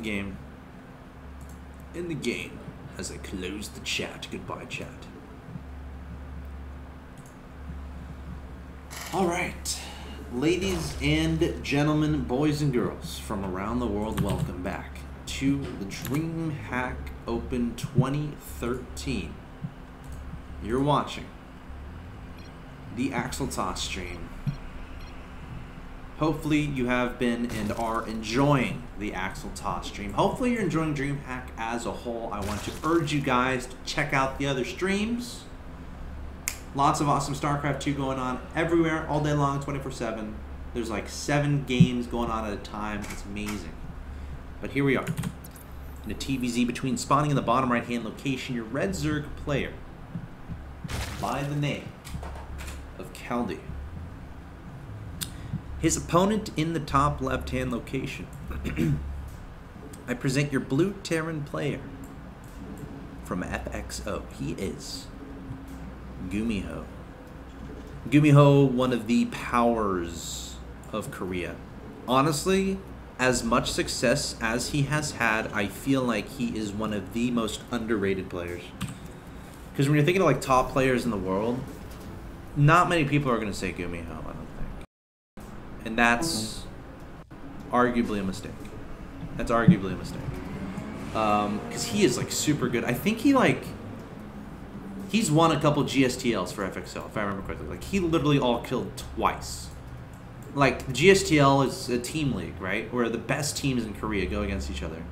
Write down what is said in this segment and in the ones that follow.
game. In the game. As I close the chat. Goodbye, chat. Alright. Ladies and gentlemen, boys and girls from around the world, welcome back to the DreamHack Open 2013. You're watching the Axeltoss stream. Hopefully you have been and are enjoying the Axeltoss stream. Hopefully you're enjoying DreamHack as a whole. I want to urge you guys to check out the other streams. Lots of awesome StarCraft 2 going on everywhere, all day long, 24/7. There's like 7 games going on at a time. It's amazing. But here we are. In a TVZ between spawning in the bottom right-hand location, your red Zerg player by the name of Kaldi. His opponent in the top left-hand location. I present your blue Terran player from FXO. He is Gumiho. Gumiho, one of the powers of Korea. Honestly, as much success as he has had, I feel like he is one of the most underrated players. Because when you're thinking of like top players in the world, not many people are going to say Gumiho, I don't think. And that's arguably a mistake. That's arguably a mistake. Because he is like super good. I think he's won a couple GSTLs for FXL, if I remember correctly. Like, he literally all killed twice. Like, the GSTL is a team league, right? Where the best teams in Korea go against each other.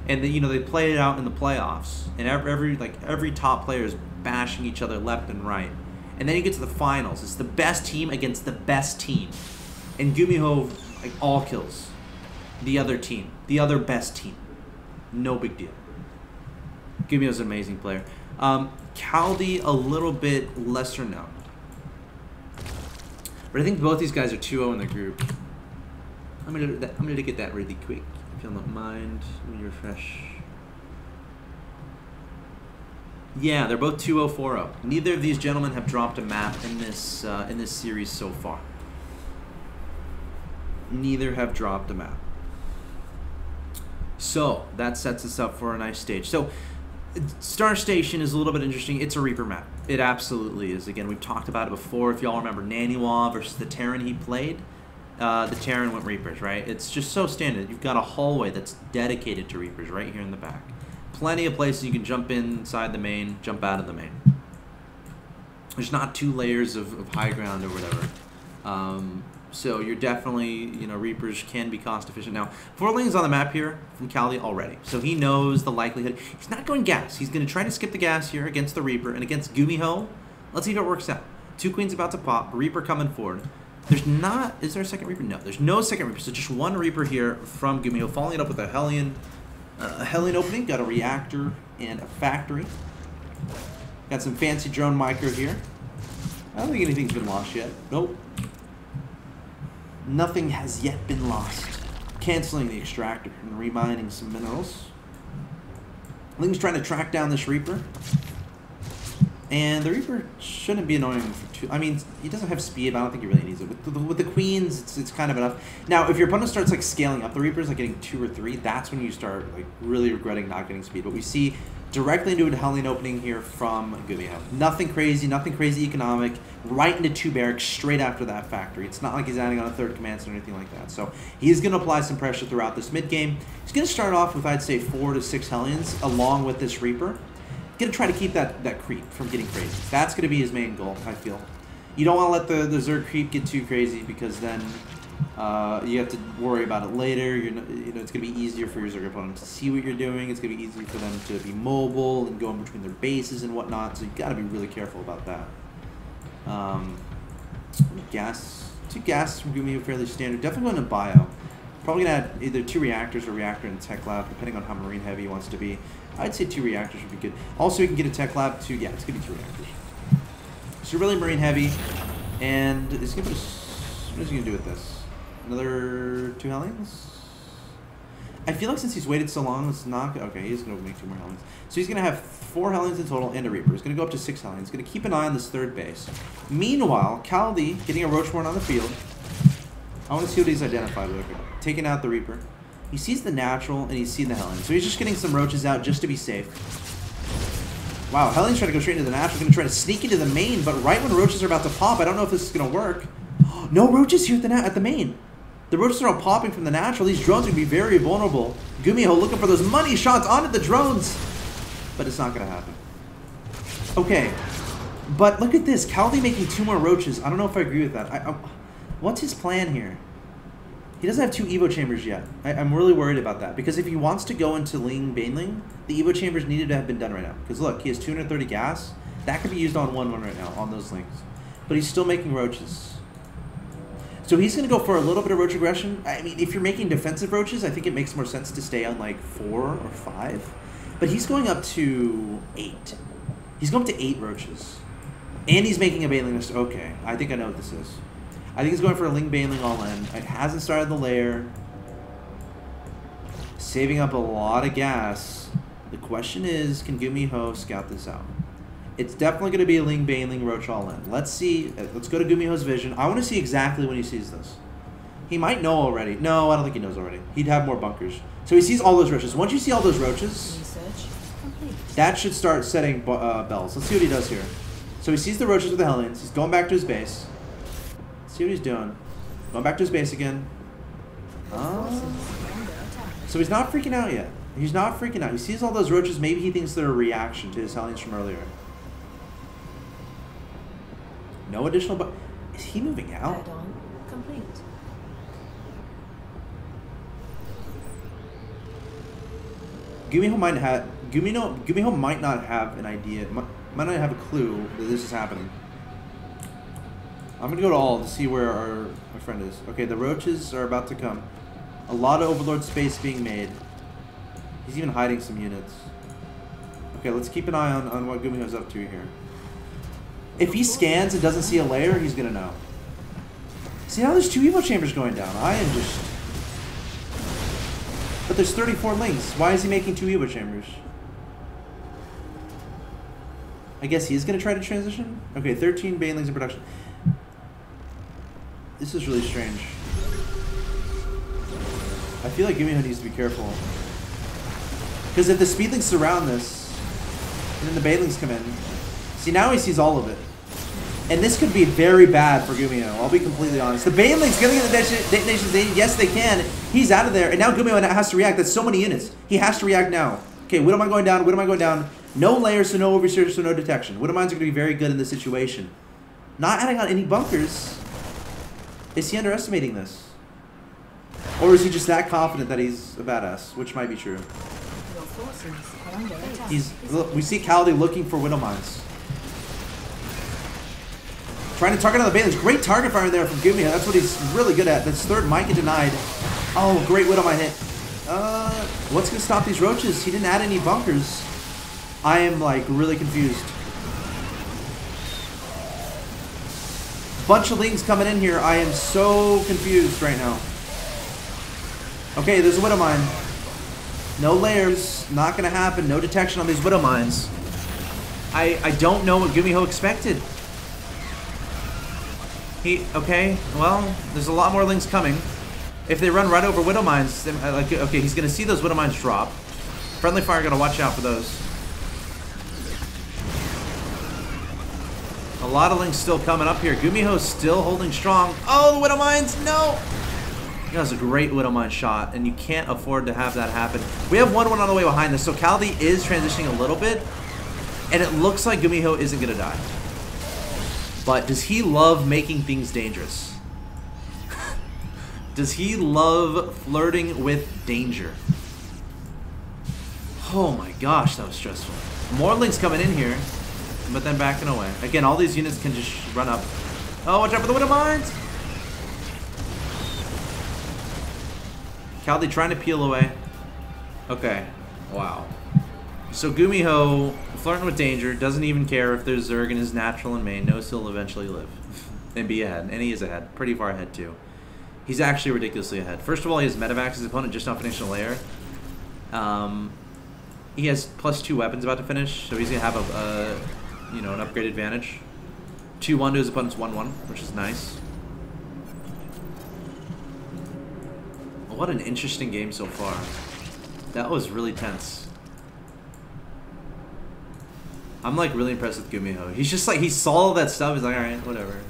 And, you know, they play it out in the playoffs. And every top player is bashing each other left and right. And then you get to the finals. It's the best team against the best team. And Gumiho, like, all kills the other team. The other best team. No big deal. Gumiho's an amazing player. Kaldi, a little bit lesser known. But I think both these guys are 2-0 in the group. I'm gonna get that really quick, if you don't mind. Let me refresh. Yeah, they're both 2-0, 4-0. Neither of these gentlemen have dropped a map in this series so far. Neither have dropped a map. So that sets us up for a nice stage. So Star Station is a little bit interesting. It's a Reaper map. It absolutely is. Again, we've talked about it before. If y'all remember Naniwa versus the Terran he played, the Terran went Reapers, right? It's just so standard. You've got a hallway that's dedicated to Reapers right here in the back. Plenty of places you can jump inside the main, jump out of the main. There's not 2 layers of high ground or whatever. So you're definitely, you know, Reapers can be cost efficient. Now, 4 lanes on the map here from Kaldi already. So he knows the likelihood. He's not going gas. He's going to try to skip the gas here against the Reaper. And against Gumiho, let's see if it works out. 2 queens about to pop. Reaper coming forward. There's not, is there a second Reaper? No, there's no second Reaper. So just 1 Reaper here from Gumiho. Following it up with a Hellion opening. Got a reactor and a factory. Got some fancy drone micro here. I don't think anything's been lost yet. Nope. Nothing has yet been lost. Canceling the extractor and remining some minerals. Ling's trying to track down this Reaper. And the Reaper shouldn't be annoying for 2. I mean, he doesn't have speed, but I don't think he really needs it. With the queens, it's kind of enough. Now, if your opponent starts like scaling up the Reapers, like getting 2 or 3, that's when you start like really regretting not getting speed. But we see directly into a Hellion opening here from Gumiho. Nothing crazy economic. Right into 2 barracks straight after that factory. It's not like he's adding on a 3rd command center or anything like that. So he's going to apply some pressure throughout this mid game. He's going to start off with, I'd say, 4 to 6 Hellions along with this Reaper. Going to try to keep that creep from getting crazy. That's going to be his main goal, I feel. You don't want to let the Zerg creep get too crazy because then you have to worry about it later. You know, it's going to be easier for your Zerg opponent to see what you're doing. It's going to be easier for them to be mobile and go in between their bases and whatnot. So you've got to be really careful about that. Gas. 2 gas from Gumiho, fairly standard. Definitely going to bio. Probably going to add either 2 reactors or reactor and tech lab, depending on how marine heavy he wants to be. I'd say 2 reactors would be good. Also, you can get a tech lab too. Yeah, it's going to be 2 reactors. So really marine heavy. And it's going to what is he going to do with this? Another 2 Hellions? I feel like since he's waited so long, it's not... Okay, he's going to make 2 more Hellions. So he's going to have 4 Hellions in total and a Reaper. He's going to go up to 6 Hellions. He's going to keep an eye on this 3rd base. Meanwhile, Kaldi getting a Roachborn on the field. I want to see what he's identified with. Taking out the Reaper. He sees the natural, and he's seen the Hellion. So he's just getting some roaches out just to be safe. Wow, Hellion's trying to go straight into the natural. Going to try to sneak into the main, but right when roaches are about to pop, I don't know if this is going to work. No roaches here at the main. The roaches are all popping from the natural. These drones are going to be very vulnerable. Gumiho looking for those money shots onto the drones. But it's not going to happen. Okay. But look at this. Kaldi making 2 more roaches. I don't know if I agree with that. What's his plan here? He doesn't have 2 Evo chambers yet. I'm really worried about that. Because if he wants to go into Baneling, the Evo chambers needed to have been done right now. Because look, he has 230 gas. That could be used on 1-1 right now, on those links. But he's still making roaches. So he's going to go for a little bit of roach aggression. I mean, if you're making defensive roaches, I think it makes more sense to stay on like 4 or 5. But he's going up to 8. He's going up to 8 roaches. And he's making a Baneling. Okay, I think I know what this is. I think he's going for a Baneling all in. It hasn't started the lair. Saving up a lot of gas. The question is, can Gumiho scout this out? It's definitely going to be a Baneling roach all in. Let's see. Let's go to Gumiho's vision. I want to see exactly when he sees this. He might know already. No, I don't think he knows already. He'd have more bunkers. So he sees all those roaches. Once you see all those roaches, that should start setting bells. Let's see what he does here. So he sees the roaches with the Hellions. He's going back to his base. Let's see what he's doing. Going back to his base again. So he's not freaking out yet. He's not freaking out. He sees all those roaches. Maybe he thinks they're a reaction to his Hellions from earlier. No additional, but is he moving out? Add-on complete. Gumiho might not have an idea, might not have a clue that this is happening. I'm gonna go to all to see where our friend is. Okay, the roaches are about to come. A lot of Overlord space being made. He's even hiding some units. Okay, let's keep an eye on what Gumiho's up to here. If he scans and doesn't see a layer, he's gonna know. See, now there's 2 Evo chambers going down. I am just... But there's 34 links. Why is he making 2 Evo chambers? I guess he's gonna try to transition? Okay, 13 Banelings in production. This is really strange. I feel like Gumiho needs to be careful. Because if the speedlings surround this, and then the Banelings come in, see, now he sees all of it. And this could be very bad for Gumiho, I'll be completely honest. The Banelings getting in the detonation, yes they can. He's out of there, and now Gumiho has to react. That's so many units. He has to react now. Okay, Widowmine going down, Widowmine going down. No layers, so no overseers, so no detection. Widowmines are going to be very good in this situation. Not adding on any bunkers. Is he underestimating this? Or is he just that confident that he's a badass, which might be true. We see Kaldi looking for Widowmines. Trying to target on the Banelings. Great target fire there from Gumiho. That's what he's really good at. This third might get denied. Oh, great Widowmine hit. What's going to stop these roaches? He didn't add any bunkers. I am, like, really confused. Bunch of Lings coming in here. I am so confused right now. Okay, there's a Widowmine. No layers. Not going to happen. No detection on these Widowmines. I don't know what Gumiho expected. Okay, well, there's a lot more Lings coming. If they run right over Widowmines, okay, he's going to see those Widowmines drop. Friendly fire going to watch out for those. A lot of Lings still coming up here. Gumiho's still holding strong. Oh, the Widowmines, no! That was a great Widowmine shot, and you can't afford to have that happen. We have 1-1 on the way behind us, so Kaldi is transitioning a little bit, and it looks like Gumiho isn't going to die. But does he love making things dangerous? Does he love flirting with danger? Oh my gosh, that was stressful. More Lings coming in here, but then backing away. Again, all these units can just run up. Oh, watch out for the Widowmines! Kaldi trying to peel away. Okay, wow. So Gumiho, flirting with danger, doesn't even care if there's Zerg in his natural and main, knows he'll eventually live. And be ahead. And he is ahead. Pretty far ahead, too. He's actually ridiculously ahead. First of all, he has Medivac. His opponent just not finishing a layer. He has +2 weapons about to finish, so he's going to have an upgrade advantage. 2-1 to his opponent's 1-1, which is nice. What an interesting game so far. That was really tense. I'm like really impressed with Gumiho. He's just like, he saw all that stuff. He's like, alright, whatever.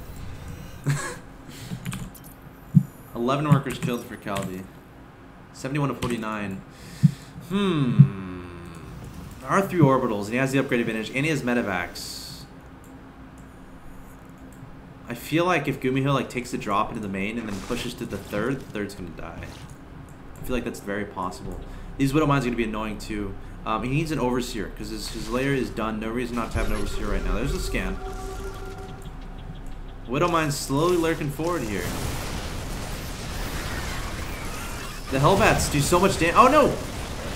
11 workers killed for Kaldi. 71 to 49. R3 orbitals, and he has the upgrade advantage, and he has medevacs. I feel like if Gumiho like takes the drop into the main and then pushes to the third's gonna die. I feel like that's very possible. These Widow Mines are gonna be annoying too. He needs an Overseer, because his layer is done. No reason not to have an Overseer right now. There's a scan. Widow Mine's slowly lurking forward here. The Hellbats do so much damage. Oh no!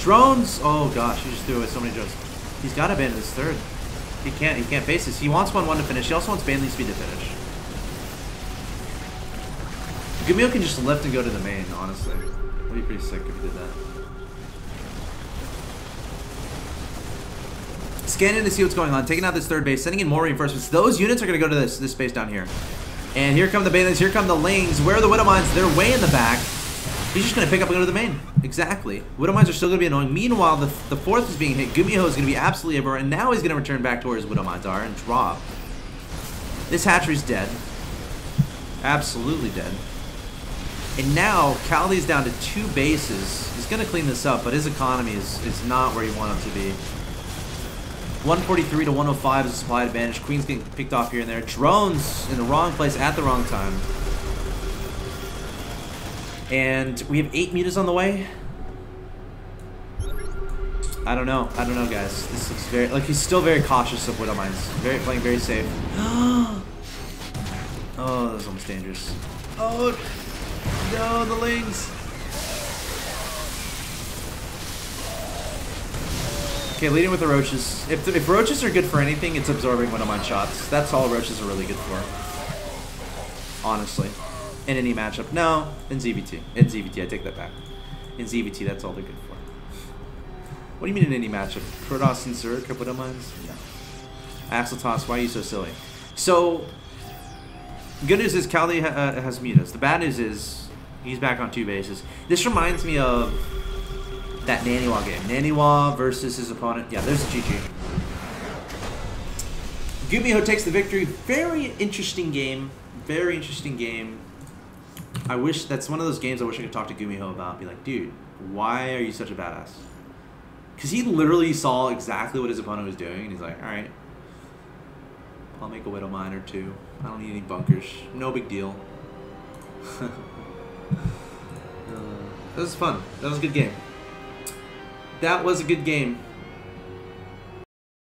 Drones! Oh gosh, he just threw away so many drones. He's got to abandon this third. He can't face this. He wants 1-1 to finish. He also wants Banley speed to finish. Gumiho can just lift and go to the main, honestly. Would be pretty sick if he did that. Scanning to see what's going on, taking out this third base, sending in more reinforcements. Those units are going to go to this space down here. And here come the Baneleys, here come the Lings. Where are the Widow Mines? They're way in the back. He's just going to pick up and go to the main. Exactly. Widow Mines are still going to be annoying. Meanwhile, the fourth is being hit. Gumiho is going to be absolutely everywhere. And now he's going to return back to where his Widow Mines are and drop. This hatchery's dead. Absolutely dead. And now, Kaldi's down to 2 bases. He's going to clean this up, but his economy is not where you want him to be. 143 to 105 is a supply advantage. Queen's getting picked off here and there. Drones in the wrong place at the wrong time. And we have 8 mutas on the way. I don't know, guys. This looks very, like, he's still very cautious of Widow Mines. Playing very safe. Oh, that was almost dangerous. Oh, no, the Lings. Okay, leading with the Roaches. If Roaches are good for anything, it's absorbing Widow Mine shots. That's all Roaches are really good for. Honestly. In any matchup. No, in ZVT. In ZVT, I take that back. In ZVT, that's all they're good for. What do you mean in any matchup? Protoss and Zerg, Widow Mines? Yeah. Axeltoss, why are you so silly? So, good news is Kaldi has mutas. The bad news is he's back on 2 bases. This reminds me of that Naniwa game. Naniwa versus his opponent. Yeah, there's a GG. Gumiho takes the victory. Very interesting game. Very interesting game. I wish, that's one of those games I wish I could talk to Gumiho about. Be like, dude, why are you such a badass? Because he literally saw exactly what his opponent was doing, and he's like, alright, I'll make a Widow Mine or 2. I don't need any bunkers. No big deal. That was fun. That was a good game. That was a good game.